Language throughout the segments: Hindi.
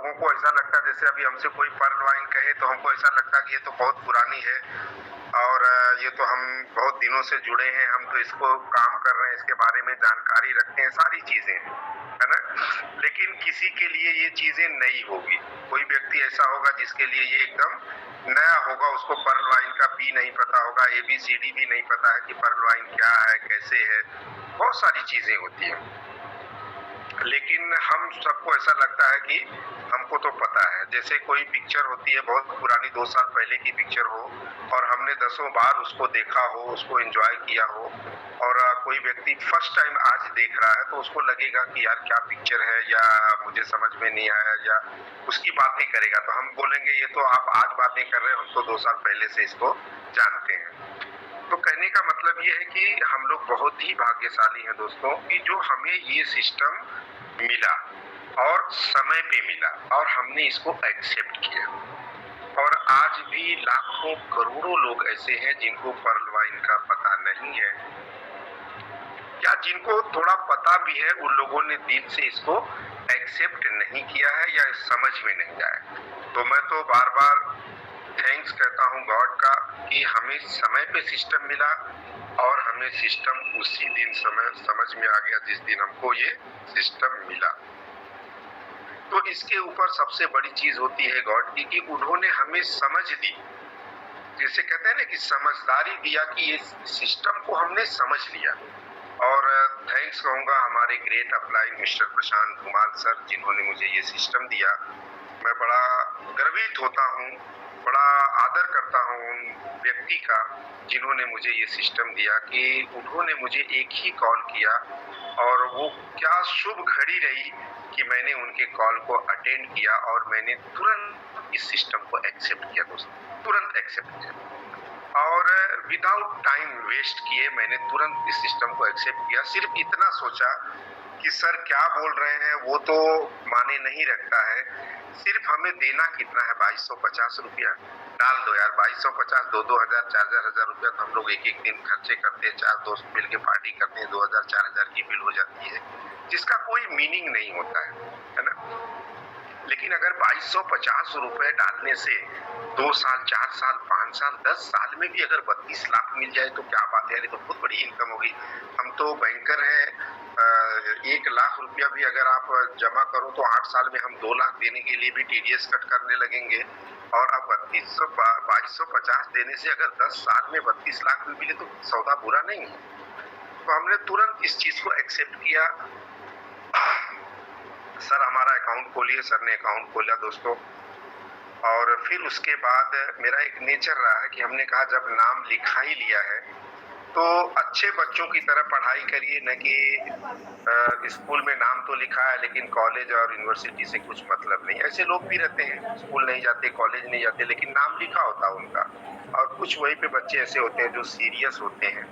लोगों को ऐसा लगता है जैसे अभी हमसे कोई पर्ल वाइन कहे तो हमको ऐसा लगता है कि ये तो बहुत पुरानी है और ये तो हम बहुत दिनों से जुड़े हैं, हम तो इसको काम कर रहे हैं, इसके बारे में जानकारी रखते हैं, सारी चीजें हैं, है ना। लेकिन किसी के लिए ये चीजें नई होगी, कोई व्यक्ति ऐसा होगा जिसके लिए ये एकदम नया होगा, उसको पर्ल वाइन का पी नहीं पता होगा, ABCD भी नहीं पता है कि पर्ल वाइन क्या है, कैसे है, बहुत सारी चीजें होती हैं। लेकिन हम सबको ऐसा लगता है कि हमको तो पता है। जैसे कोई पिक्चर होती है बहुत पुरानी, 2 साल पहले की पिक्चर हो और हमने दसों बार उसको देखा हो, उसको एंजॉय किया हो, और कोई व्यक्ति फर्स्ट टाइम आज देख रहा है तो उसको लगेगा कि यार क्या पिक्चर है, या मुझे समझ में नहीं आया, या उसकी बातें करेगा। तो हम बोलेंगे ये तो आप आज बातें कर रहे हो, हम तो 2 साल पहले से इसको जानते हैं। तो कहने का मतलब ये है कि हम लोग बहुत ही भाग्यशाली हैं दोस्तों, कि जो हमें ये सिस्टम मिला और समय पे मिला और हमने इसको एक्सेप्ट किया। और आज भी लाखों करोड़ों लोग ऐसे हैं जिनको पर्ल वाइन का पता नहीं है, या जिनको थोड़ा पता भी है, उन लोगों ने दिल से इसको एक्सेप्ट नहीं किया है या समझ में नहीं आया। तो मैं तो बार बार थैंक्स कहता हूँ गॉड का कि हमें समय पे सिस्टम मिला और हमें सिस्टम उसी दिन समझ में आ गया जिस दिन हमको ये सिस्टम मिला। तो इसके ऊपर सबसे बड़ी चीज होती है गॉड की, कि उन्होंने हमें समझ दी, जैसे कहते हैं ना कि समझदारी दिया, कि ये सिस्टम को हमने समझ लिया। और थैंक्स कहूँगा हमारे great upline mister Prashant Kumar sir, जिन्होंने मुझे ये सिस्टम दिया। मैं बड़ा गर्वित होता हूँ, बड़ा आदर करता हूँ उन व्यक्ति का जिन्होंने मुझे ये सिस्टम दिया, कि उन्होंने मुझे एक ही कॉल किया, और वो क्या शुभ घड़ी रही कि मैंने उनके कॉल को अटेंड किया और मैंने तुरंत इस सिस्टम को एक्सेप्ट किया दोस्तों, तुरंत एक्सेप्ट किया। और विदाउट टाइम वेस्ट किए मैंने तुरंत इस सिस्टम को एक्सेप्ट किया। सिर्फ इतना सोचा कि सर क्या बोल रहे हैं वो तो माने नहीं रखता है, सिर्फ हमें देना कितना है, 2250 रुपया डाल दो यार, 2250, 2-2 हजार, 4-4 हजार रुपया तो हम लोग एक एक दिन खर्चे करते हैं, 4 दोस्त मिल के पार्टी करते हैं, 2000-4000 की बिल हो जाती है, जिसका कोई मीनिंग नहीं होता है ना। लेकिन अगर 2250 रुपए डालने से 2 साल, 4 साल, 5 साल, 10 साल में भी अगर 32 लाख मिल जाए तो क्या बात है, ये तो बहुत बड़ी इनकम होगी। हम तो बैंकर हैं, 1 लाख रुपया भी अगर आप जमा करो तो 8 साल में हम 2 लाख देने के लिए भी TDS कट करने लगेंगे, और अब 2250 देने से अगर 10 साल में 32 लाख भी मिले तो सौदा बुरा नहीं है। तो हमने तुरंत इस चीज को एक्सेप्ट किया। सर हमारा अकाउंट खोलिए, सर ने अकाउंट खोला दोस्तों। और फिर उसके बाद मेरा एक नेचर रहा है कि हमने कहा जब नाम लिखा ही लिया है तो अच्छे बच्चों की तरह पढ़ाई करिए, न कि स्कूल में नाम तो लिखा है लेकिन कॉलेज और यूनिवर्सिटी से कुछ मतलब नहीं। ऐसे लोग भी रहते हैं, स्कूल नहीं जाते, कॉलेज नहीं जाते, लेकिन नाम लिखा होता उनका। और कुछ वहीं पे बच्चे ऐसे होते हैं जो सीरियस होते हैं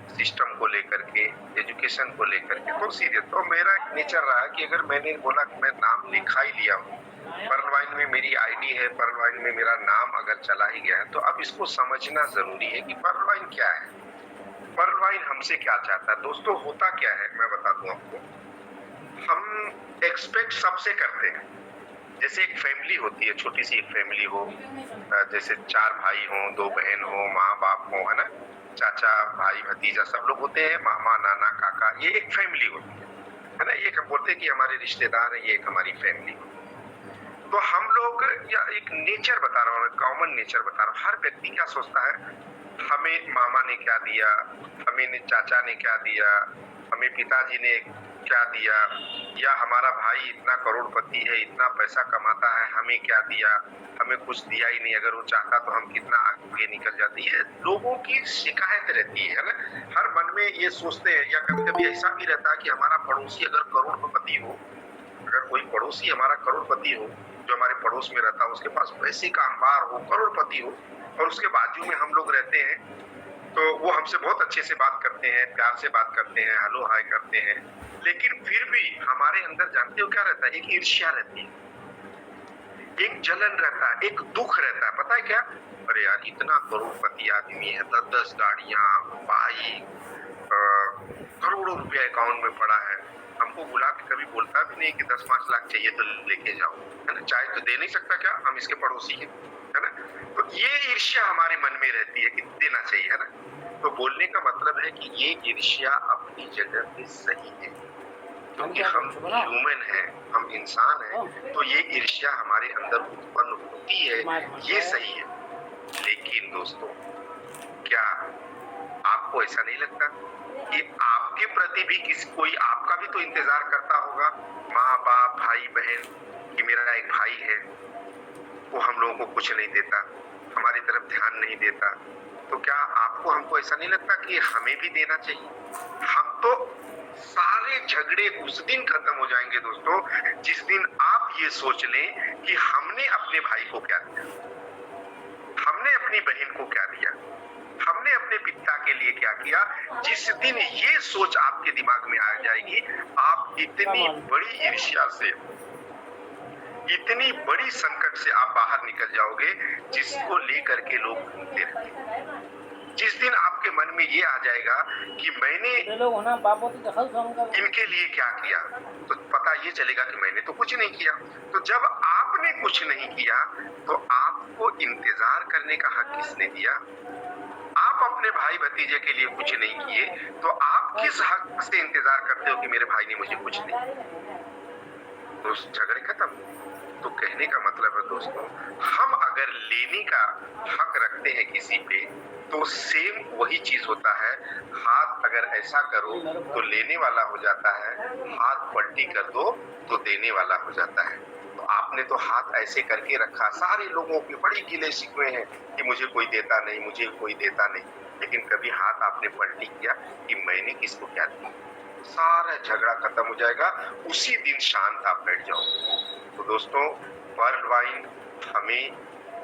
सिस्टम को लेकर के, एजुकेशन को लेकर के, तो सीरियस। तो मेरा एक नेचर रहा है कि अगर मैंने बोला कि मैं नाम लिखा ही लिया हूँ, पर्ल वाइन में मेरी ID है, पर्ल वाइन में मेरा नाम अगर चला ही गया है, तो अब इसको समझना जरूरी है कि पर्ल वाइन क्या है, पर्ल वाइन हमसे क्या चाहता है। दोस्तों होता क्या है मैं बता दूं आपको, हम एक्सपेक्ट सबसे करते हैं। जैसे एक फैमिली होती है, छोटी सी एक फैमिली हो, जैसे 4 भाई हो, 2 बहन हो, माँ बाप हो, है ना, चाचा भाई भतीजा सब लोग होते हैं, मामा नाना काका, ये एक फैमिली होती है ना। ये हम बोलते हैं कि हमारे रिश्तेदार है, ये एक हमारी फैमिली होती है। तो हम लोग, या एक नेचर बता रहा हूँ, कॉमन नेचर बता रहा हूँ, हर व्यक्ति क्या सोचता है, हमें मामा ने क्या दिया, हमें चाचा ने क्या दिया, हमें पिताजी ने क्या दिया, या हमारा भाई इतना करोड़पति है, इतना पैसा कमाता है, हमें क्या दिया, हमें कुछ दिया ही नहीं, अगर वो चाहता तो हम कितना आगे निकल जाते। ये लोगों की शिकायत रहती है ना, हर मन में ये सोचते हैं। या कभी कभी ऐसा भी रहता है कि हमारा पड़ोसी अगर करोड़पति हो, अगर कोई पड़ोसी हमारा करोड़पति हो, जो हमारे पड़ोस में रहता है, उसके पास पैसे का अंबार हो, करोड़पति हो, और उसके बाजू में हम लोग रहते हैं, तो वो हमसे बहुत अच्छे से बात करते हैं, प्यार से बात करते हैं, हेलो हाय करते हैं, लेकिन फिर भी हमारे अंदर जानते हो क्या रहता है, एक ईर्ष्या रहती है, एक जलन रहता है, एक दुख रहता है। पता है क्या, अरे यार इतना करोड़पति आदमी है, 10-10 गाड़ियां, बाइक, करोड़ों रुपया अकाउंट में पड़ा है, हम हमको बुला के कभी बोलता भी नहीं कि 10-5 लाख चाहिए तो लेके जाओ, है ना। चाहे तो दे नहीं सकता क्या, हम इसके पड़ोसी हैं, है ना। तो ये ईर्ष्या हमारे मन में रहती है कि देना चाहिए, है ना। तो बोलने का मतलब है कि ये ईर्ष्या अपनी जगह पे सही है, क्योंकि हम ह्यूमन हैं, हम इंसान हैं, तो ये ईर्ष्या हमारे अंदर उत्पन्न होती है, ये सही है। लेकिन दोस्तों, क्या आपको ऐसा नहीं लगता कि आपके प्रति भी कोई आपका भी तो इंतजार करता होगा, माँ बाप भाई बहन, कि मेरा एक भाई है, वो हम लोगों को कुछ नहीं देता, हमारी तरफ ध्यान नहीं देता, तो क्या आपको हमको ऐसा नहीं लगता कि हमें भी देना चाहिए? हम तो सारे झगड़े उस दिन खत्म हो जाएंगे दोस्तों, जिस दिन आप ये सोच लें कि हमने अपने भाई को क्या दिया, हमने अपनी बहन को क्या दिया, हमने अपने पिता के लिए क्या किया। जिस दिन ये सोच आपके दिमाग में आ जाएगी, आप इतनी बड़ी ईर्ष्या से, इतनी बड़ी संकट से आप बाहर निकल जाओगे, जिसको लेकर के लोग घूमते रहते। जिस दिन आपके मन में ये आ जाएगा कि मैंने इनके लिए क्या किया, तो पता ये चलेगा कि मैंने तो कुछ नहीं किया। तो जब आपने कुछ नहीं किया, तो आपको इंतजार करने का हक किसने दिया? आप अपने भाई भतीजे के लिए कुछ नहीं किए, तो आप किस हक से इंतजार करते हो कि मेरे भाई ने मुझे कुछ नहीं किया? तो झगड़े खत्म। तो कहने का मतलब है दोस्तों, हम अगर लेने का हक रखते हैं किसी पे, तो सेम वही चीज होता है। हाथ अगर ऐसा करो तो लेने वाला हो जाता है, हाथ पलटी कर दो तो देने वाला हो जाता है। तो आपने तो हाथ ऐसे करके रखा, सारे लोगों के बड़े गिले शिकवे हैं कि मुझे कोई देता नहीं, मुझे कोई देता नहीं, लेकिन कभी हाथ आपने पलटी किया कि मैंने किसको क्या दिया? सारा झगड़ा खत्म हो जाएगा, उसी दिन शांत आप बैठ जाओ। तो दोस्तों, पर्ल वाइन हमें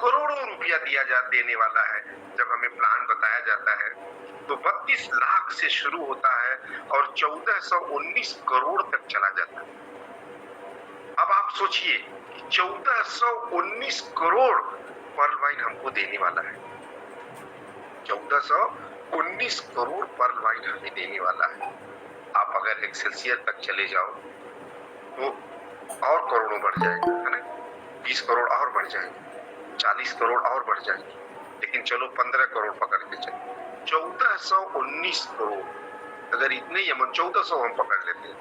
करोड़ों रुपया देने वाला है। जब हमें प्लान बताया जाता है तो 32 लाख से शुरू होता है और 1419 करोड़ तक चला जाता है। अब आप सोचिए कि 1419 करोड़ पर्ल वाइन हमको देने वाला है। 1419 करोड़ पर्ल वाइन हमें देने वाला है। आप अगर एक्सेल्सियर तक चले जाओ तो और करोड़ों बढ़ जाएगा, है ना। 20 करोड़ और बढ़ जाएंगे, 40 करोड़ और बढ़ जाएंगे, लेकिन चलो 15 करोड़ पकड़ के चलो। 1419 करोड़, अगर इतने यमन 1400 हम पकड़ लेते हैं,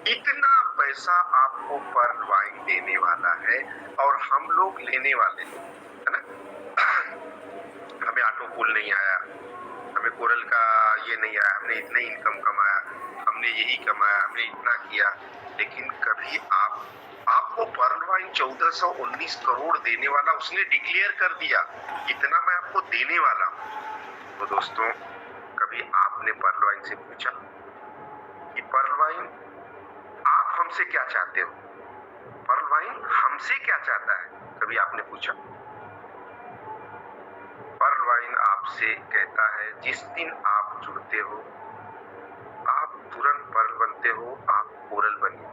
इतना पैसा आपको पर्ल वाइन देने वाला है और हम लोग लेने वाले हैं, है ना। हमें ऑटो पूल नहीं आया, हमें कोरल का ये नहीं आया, हमने इतना इनकम कमाया, हमने यही कमाया, हमने इतना किया, लेकिन कभी आपको पर्ल वाइन 1419 करोड़ देने वाला उसने डिक्लेयर कर दिया, इतना मैं आपको देने वाला हूं। तो दोस्तों, कभी आपने पर्ल वाइन से पूछा कि पर्ल वाइन आप हमसे क्या चाहते हो? पर्ल वाइन हमसे क्या चाहता है? कभी आपने पूछा? पर्ल वाइन आपसे कहता है, जिस दिन आप जुड़ते हो आप तुरंत पर्ल बनते हो, आप कोरल बनिए।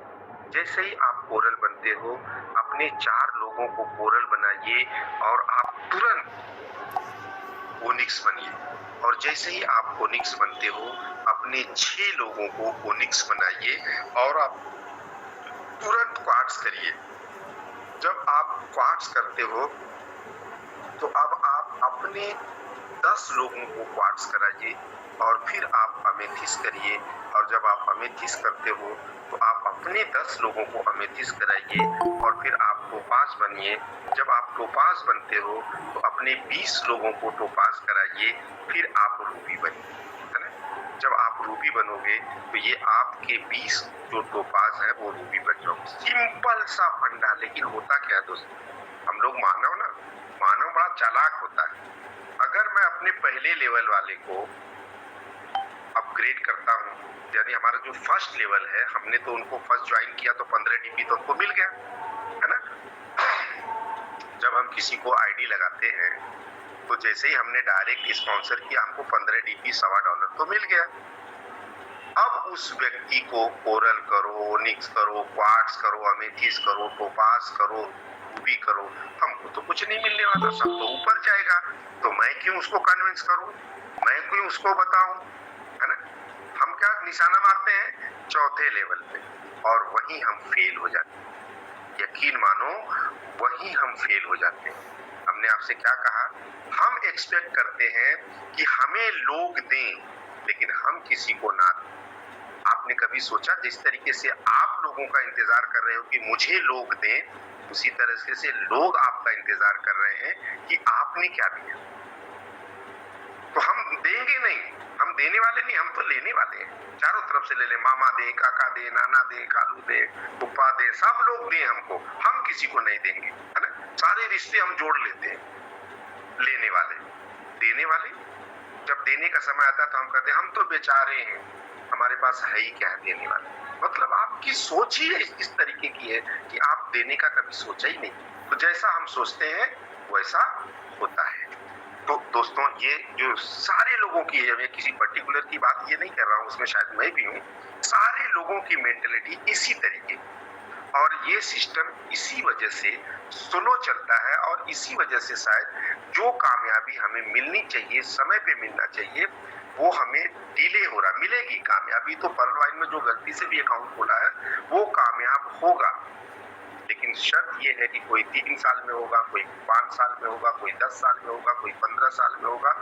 जैसे ही आप कोरल बनते हो, अपने 4 लोगों को कोरल बनाइए और आप तुरंत ओनिक्स बनिए। और जैसे ही आप ओनिक्स बनते हो, अपने 6 लोगों को ओनिक्स बनाइए और आप तुरंत क्वार्ट्स करिए। जब आप क्वार्ट्स करते हो, तो अब आप अपने 10 लोगों को क्वार्ट्स कराइए और फिर आप अमेथिस करिए। और जब आप अमेथिस करते हो, तो आप अपने 10 लोगों को अमेथिस कराइए और फिर आप टोपाज बनिए। जब आप टोपाज बनते हो, तो अपने 20 लोगों को टोपाज कराइए, फिर आप रूबी बनिए, है ना। जब आप रूबी बनोगे, तो ये आपके 20 जो टोपाज है वो रूबी बन जाओगे। सिंपल सा फंडा। लेकिन होता क्या है दोस्तों, हम लोग मानव बड़ा चालाक होता है। अगर मैं अपने पहले लेवल वाले को अपग्रेड करता हूँ, यानी हमारा जो फर्स्ट लेवल है, हमने तो उनको फर्स्ट ज्वाइन किया तो 15 डीपी तो उनको मिल गया, है ना। जब हम किसी को आईडी लगाते हैं, तो जैसे ही हमने डायरेक्ट स्पॉन्सर किया, हमको 15 डीपी $1.25 तो मिल गया। अब उस व्यक्ति को कोरल करो, ओनिक्स करो, क्वार्ट्स करो, अमेथिस करो, टोपाज करो, रूबी करो, हमको तो कुछ नहीं मिलने वाला, सब तो ऊपर जाएगा। तो मैं क्यों उसको कन्विंस करूं, मैं क्यों उसको बताऊं, है ना। हम क्या निशाना मारते हैं चौथे लेवल पे और वहीं हम फेल हो जाते हैं। यकीन मानो वहीं हम फेल हो जाते हैं। हमने आपसे क्या कहा, हम एक्सपेक्ट करते हैं कि हमें लोग दें लेकिन हम किसी को ना दें। आपने कभी सोचा जिस तरीके से आप लोगों का इंतजार कर रहे हो कि मुझे लोग दें, उसी तरह से लोग आपका इंतजार कर रहे हैं कि आपने क्या दिया। तो हम देंगे नहीं, हम देने वाले नहीं, हम तो लेने वाले हैं। चारों तरफ से ले ले, मामा दे, काका दे, नाना दे, खालू दे, फूफा दे, सब लोग दें हमको, हम किसी को नहीं देंगे, है ना। सारे रिश्ते हम जोड़ लेते हैं। लेने वाले, देने वाले, जब देने का समय आता है तो हम कहते हैं हम तो बेचारे हैं, हमारे पास है ही क्या देने वाला। मतलब आपकी सोच ही इस तरीके की है कि आप देने का कभी सोचा ही नहीं। तो जैसा हम सोचते हैं वैसा होता है। तो दोस्तों, ये जो सारे लोगों की है, मैं किसी पर्टिकुलर की बात ये नहीं कर रहा हूँ, उसमें शायद मैं भी हूँ, सारे लोगों की मेंटेलिटी इसी तरीके की और ये सिस्टम इसी वजह से स्लो चलता है और इसी वजह से शायद जो कामयाबी हमें मिलनी चाहिए, समय पे मिलना चाहिए, वो हमें डिले हो रहा। मिलेगी कामयाबी तो, परलवाइन में जो गलती से भी अकाउंट खोला है वो कामयाब होगा, लेकिन शर्त ये है कि कोई 3 साल में होगा, कोई 5 साल में होगा, कोई 10 साल में होगा, कोई 15 साल में होगा,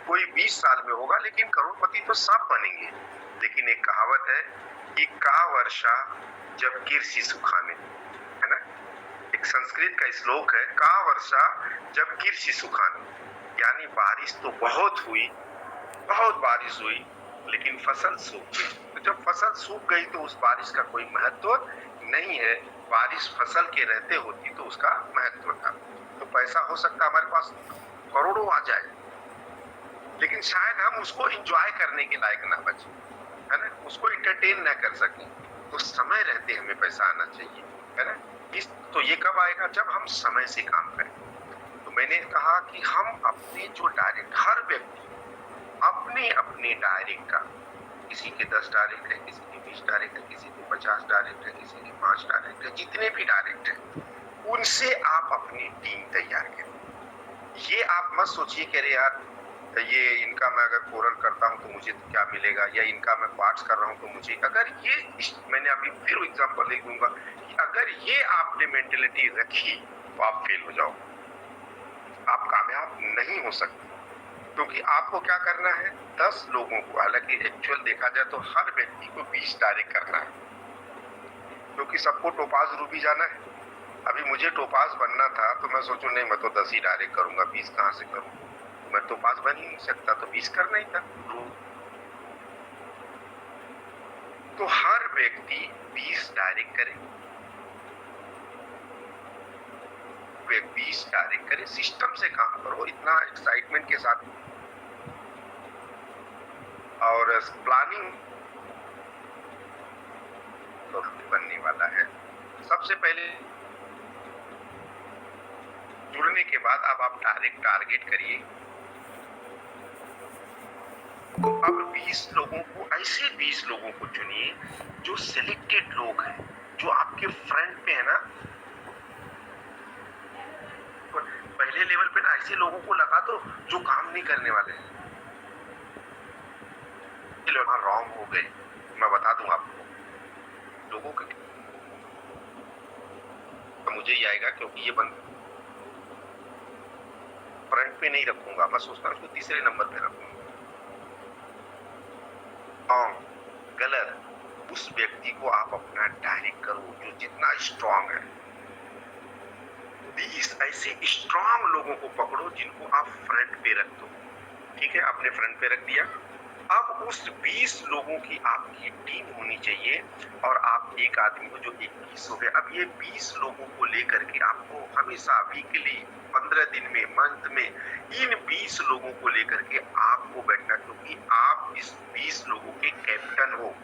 कोई 20 साल में होगा, लेकिन करोड़पति तो सब बनेंगे। लेकिन एक कहावत है कि का वर्षा जब कीर्षि सुखाने, है ना। एक संस्कृत का श्लोक है, का वर्षा जब कीर्षि सुखाने, यानी बारिश तो बहुत हुई, बहुत बारिश हुई, लेकिन फसल सूख गई। तो जब फसल सूख गई तो उस बारिश का कोई महत्व नहीं है। बारिश फसल के रहते होती तो उसका महत्व था। तो पैसा हो सकता हमारे पास करोड़ों आ जाए, लेकिन शायद हम उसको एंजॉय करने के लायक ना बचे, है ना, उसको एंटरटेन ना कर सके। तो समय रहते हमें पैसा आना चाहिए, है ना। तो ये कब आएगा, जब हम समय से काम करें। तो मैंने कहा कि हम अपने जो डायरेक्ट, हर व्यक्ति अपने अपने डायरेक्ट का, किसी के 10 डायरेक्ट है, किसी के 20 डायरेक्ट है, किसी के 50 डायरेक्ट है, किसी के 5 डायरेक्ट है, जितने भी डायरेक्ट है उनसे आप अपनी टीम तैयार करें। ये आप मत सोचिए कि अरे यार ये इनका मैं अगर कोरल करता हूं तो मुझे तो क्या मिलेगा, या इनका मैं पार्ट्स कर रहा हूं तो मुझे, अगर ये, मैंने अभी फिर एग्जांपल ले दूंगा कि अगर ये आपने मेंटेलिटी रखी तो आप फेल हो जाओ, आप कामयाब नहीं हो सकते। क्योंकि आपको क्या करना है, 10 लोगों को, हालांकि एक्चुअल देखा जाए तो हर व्यक्ति को 20 डायरेक्ट करना है, क्योंकि सबको टोपाज रूबी जाना है। अभी मुझे टोपाज बनना था तो मैं सोचूं नहीं, मैं तो 10 ही डायरेक्ट करूंगा, 20 कहां से करूं, मैं टोपाज बन ही नहीं सकता, तो 20 करना ही था। तो हर व्यक्ति 20 डायरेक्ट करे, 20 डायरेक्ट करे, सिस्टम से काम करो, इतना एक्साइटमेंट के साथ और प्लानिंग बनने वाला है। सबसे पहले जुड़ने के बाद अब आप डायरेक्ट टारगेट करिए। तो अब 20 लोगों को, ऐसे 20 लोगों को चुनिए जो सिलेक्टेड लोग हैं, जो आपके फ्रंट पे है ना। पहले लेवल पे ना ऐसे लोगों को लगा दो जो काम नहीं करने वाले हैं। रॉन्ग हो गए, मैं बता दूं आपको लोगों के, तो मुझे ही आएगा क्योंकि ये बंद फ्रंट पे नहीं रखूंगा, मैं सोचता हूँ उसको तीसरे नंबर पे रखूंगा। गलत, उस व्यक्ति को आप अपना डायरेक्ट करो जो जितना स्ट्रांग है। 20 ऐसे स्ट्रांग लोगों को पकड़ो जिनको आप फ्रंट पे रख दो, ठीक है, आपने फ्रंट पे रख दिया। अब उस 20 लोगों की आपकी टीम होनी चाहिए और आप एक आदमी को, जो 21 हो गए, अब ये 20 लोगों को लेकर के आपको हमेशा वीकली, 15 दिन में, मंथ में, इन 20 लोगों को लेकर के आपको बैठना, क्योंकि आप इस 20 लोगों के कैप्टन हो।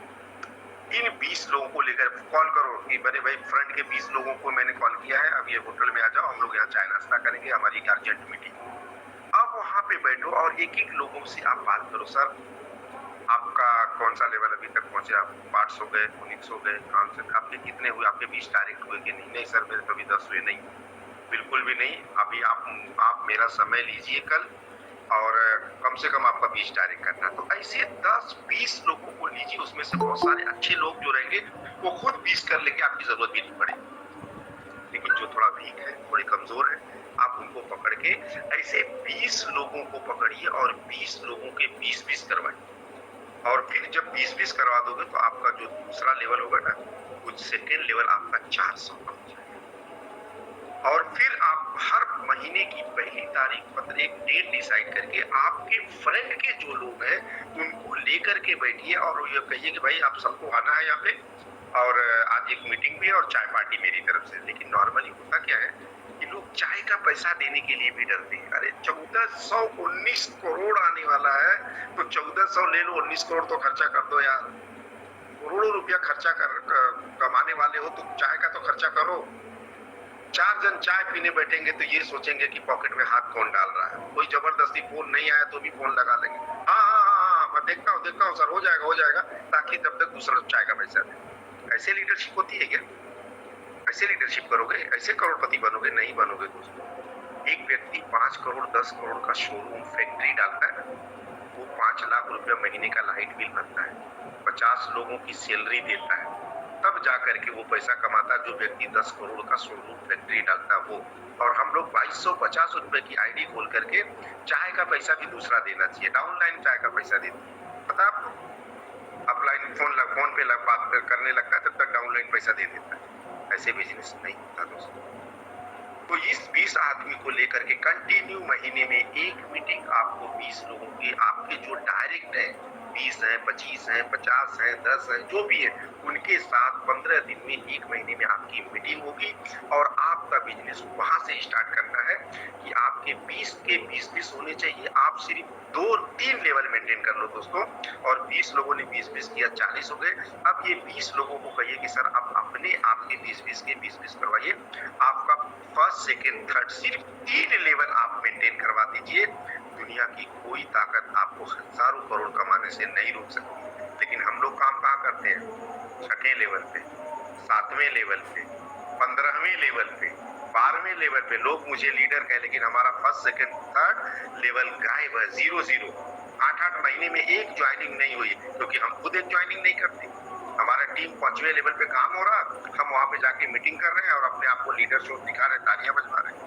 इन 20 लोगों को लेकर कॉल करो कि बड़े भाई फ्रंट के 20 लोगों को मैंने कॉल किया है, अब ये होटल में आ जाओ, हम लोग यहाँ चाय नाश्ता करेंगे, हमारी अर्जेंट मीटिंग। अब वहां पे बैठो और एक एक लोगों से आप बात करो, सर आपका कौन सा लेवल अभी तक पहुंचे, आप 500 गए, 1900 गए, कौन से आपके कितने हुए, आपके 20 डायरेक्ट हुए कि नहीं? नहीं सर मेरे तो अभी 10 हुए। नहीं, बिल्कुल भी नहीं। अभी आप मेरा समय लीजिए कल, और कम से कम आपका 20 डायरेक्ट करना। तो ऐसे 10-20 लोगों को लीजिए, उसमें से बहुत सारे अच्छे लोग जो रहेंगे वो खुद 20 कर लेंगे, आपकी जरूरत भी नहीं पड़ेगी। लेकिन जो थोड़ा वीक है, थोड़े कमजोर है, आप उनको पकड़ के ऐसे 20 लोगों को पकड़िए और 20 लोगों के 20-20 करवाइए। और फिर जब 20-20 करवा दोगे तो आपका जो दूसरा लेवल होगा ना, कुछ सेकेंड लेवल आपका 400 का हो जाएगा। और फिर आप हर महीने की पहली तारीख पर एक डेट डिसाइड करके आपके फ्रेंड के जो लोग हैं उनको लेकर के बैठिए और ये कहिए कि भाई आप सबको आना है यहाँ पे, और आज एक मीटिंग भी है और चाय पार्टी मेरी तरफ से। लेकिन नॉर्मली होता क्या है कि लोग चाय का पैसा देने के लिए भी डरते हैं। अरे 1419 करोड़ आने वाला है तो 1400 ले लो, 19 करोड़ तो खर्चा कर दो यार। करोड़ों रुपया खर्चा कमाने वाले हो तो चाय का तो खर्चा करो। 4 जन चाय पीने बैठेंगे तो ये सोचेंगे कि पॉकेट में हाथ कौन डाल रहा है। कोई जबरदस्ती फोन नहीं आया तो भी फोन लगा लेंगे, हाँ मैं देखता हूँ सर, हो जाएगा, ताकि तब तक दूसरा चाय का पैसा दे। ऐसे लीडरशिप होती है क्या? ऐसे लीडरशिप करोगे, ऐसे करोड़पति बनोगे? नहीं बनोगे दोस्तों। एक व्यक्ति 5 करोड़ 10 करोड़ का शोरूम फैक्ट्री डालता है, वो 5 लाख रुपया महीने का लाइट बिल भरता है, 50 लोगों की सैलरी देता है, तब जाकर के वो पैसा कमाता है। जो व्यक्ति 10 करोड़ का शोरूम फैक्ट्री डालता है वो, और हम लोग 2250 रुपए की आईडी खोल करके चाय का पैसा भी दूसरा देना चाहिए, डाउनलाइन चाय का पैसा देते हैं। पता आपको? अपलाइन फोन पे बात करने लगता है, तब तक डाउनलाइन पैसा दे देता है। ऐसे बिजनेस नहीं होता दोस्तों। तो इस 20 आदमी को लेकर के कंटिन्यू महीने में एक मीटिंग आपको 20 लोगों की, आपके जो डायरेक्ट है 20 है, 25 है, 50 है, 10 है, जो भी है, उनके साथ 15 दिन में, एक महीने में आपकी मीटिंग होगी। और आपका बिजनेस वहां से स्टार्ट करना है कि आपके 20 के 20-20 होने चाहिए। आप सिर्फ 2-3 लेवल मेंटेन कर लो दोस्तों, और 20 लोगों ने 20-20 किया, 40 हो गए। अब ये 20 लोगों को कहिए कि सर आप अपने आपके 20-20 के 20-20 करवाइए। आपका फर्स्ट सेकेंड थर्ड सिर्फ 3 लेवल आप मेंटेन करवा दीजिए। दुनिया की कोई ताकत आपको हजारों करोड़ कमाने से नहीं रोक सकती। लेकिन हम लोग काम कहाँ करते हैं? 6ठे लेवल पे, 7वें लेवल पे, 15वें लेवल पे, 12वें लेवल पे लोग मुझे लीडर कहें, लेकिन हमारा फर्स्ट सेकेंड थर्ड लेवल गायब है, 0-0। 8-8 महीने में एक ज्वाइनिंग नहीं हुई, क्योंकि हम खुद एक ज्वाइनिंग नहीं करते। हमारा टीम 5वें लेवल पे काम हो रहा, हम वहां पे जाके मीटिंग कर रहे हैं और अपने आप को लीडर शो दिखा रहे, तालियां बजवा रहे हैं।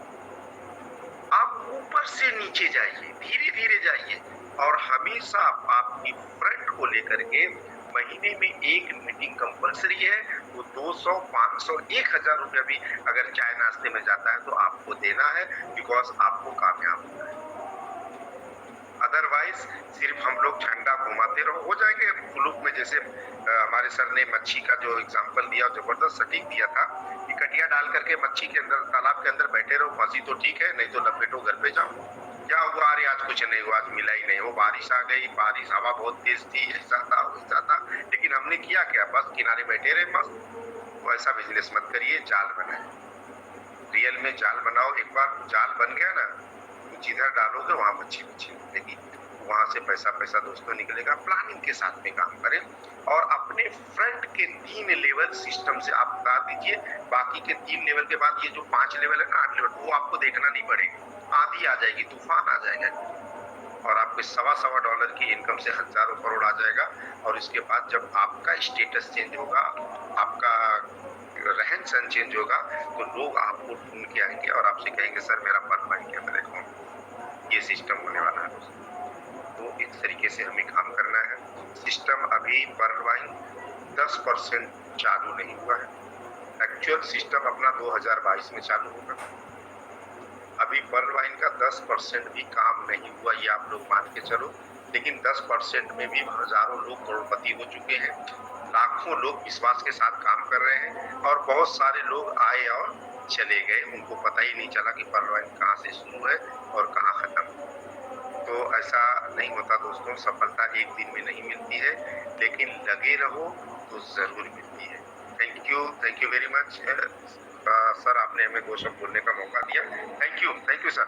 आप ऊपर से नीचे जाइए, धीरे धीरे जाइए, और हमेशा आपकी फ्रेंड को लेकर के महीने में एक मीटिंग कंपलसरी है। वो 200, 500, 1000 रुपया भी अगर चाय नाश्ते में जाता है तो आपको देना है, बिकॉज आपको कामयाब होना है। अदरवाइज सिर्फ हम लोग झंडा घुमाते रहो, हो जाएंगे फ्लूक में। जैसे हमारे सर ने मच्छी का जो एग्जांपल दिया, जबरदस्त सटीक दिया था कि कटिया डाल करके मच्छी के अंदर, तालाब के अंदर बैठे रहो, फंसी तो ठीक है, नहीं तो लपेटो घर पे जाओ। क्या हुआ? अरे आज कुछ नहीं हुआ, आज मिला ही नहीं। वो बारिश आ गई, बारिश हवा बहुत तेज थी, ऐसा था वैसा था, लेकिन हमने किया क्या? बस किनारे बैठे रहे मस्त। वैसा बिजनेस मत करिए, जाल बनाए, रियल में जाल बनाओ। एक बार जाल बन गया ना, जिधर डालोगे वहां मच्छी निकलेगी, वहां से पैसा दोस्तों निकलेगा। प्लानिंग के साथ में काम करें, और अपने फ्रंट के 3 लेवल सिस्टम से आप उतार दीजिए। बाकी के 3 लेवल के बाद ये जो 5 लेवल है ना, 8 लेवल, वो आपको देखना नहीं पड़ेगा। आंधी आ जाएगी, तूफान आ जाएगा, और आपके $1.25 की इनकम से हजारों करोड़ आ जाएगा। और इसके बाद जब आपका स्टेटस चेंज होगा, आपका रहन सहन चेंज होगा, तो लोग आपको ढूंढ के आएंगे और आपसे कहेंगे सर मेरा परवाइन क्या मेरे को। ये सिस्टम होने वाला है। तो इस तरीके से हमें काम करना है। सिस्टम अभी परवाइन 10% चालू नहीं हुआ है। एक्चुअल सिस्टम अपना 2022 में चालू होगा। अभी परवाइन का 10% भी काम नहीं हुआ, ये आप लोग मान के चलो। लेकिन 10% में भी हजारों लोग करोड़पति हो चुके हैं, लाखों लोग विश्वास के साथ काम कर रहे हैं, और बहुत सारे लोग आए और चले गए, उनको पता ही नहीं चला कि परवाइन कहाँ से शुरू है और कहाँ खत्म। तो ऐसा नहीं होता दोस्तों, सफलता एक दिन में नहीं मिलती है, लेकिन लगे रहो तो जरूर मिलती है। Thank you very much sir, आपने हमें 2 शब्द बोलने का मौका दिया। Thank you sir.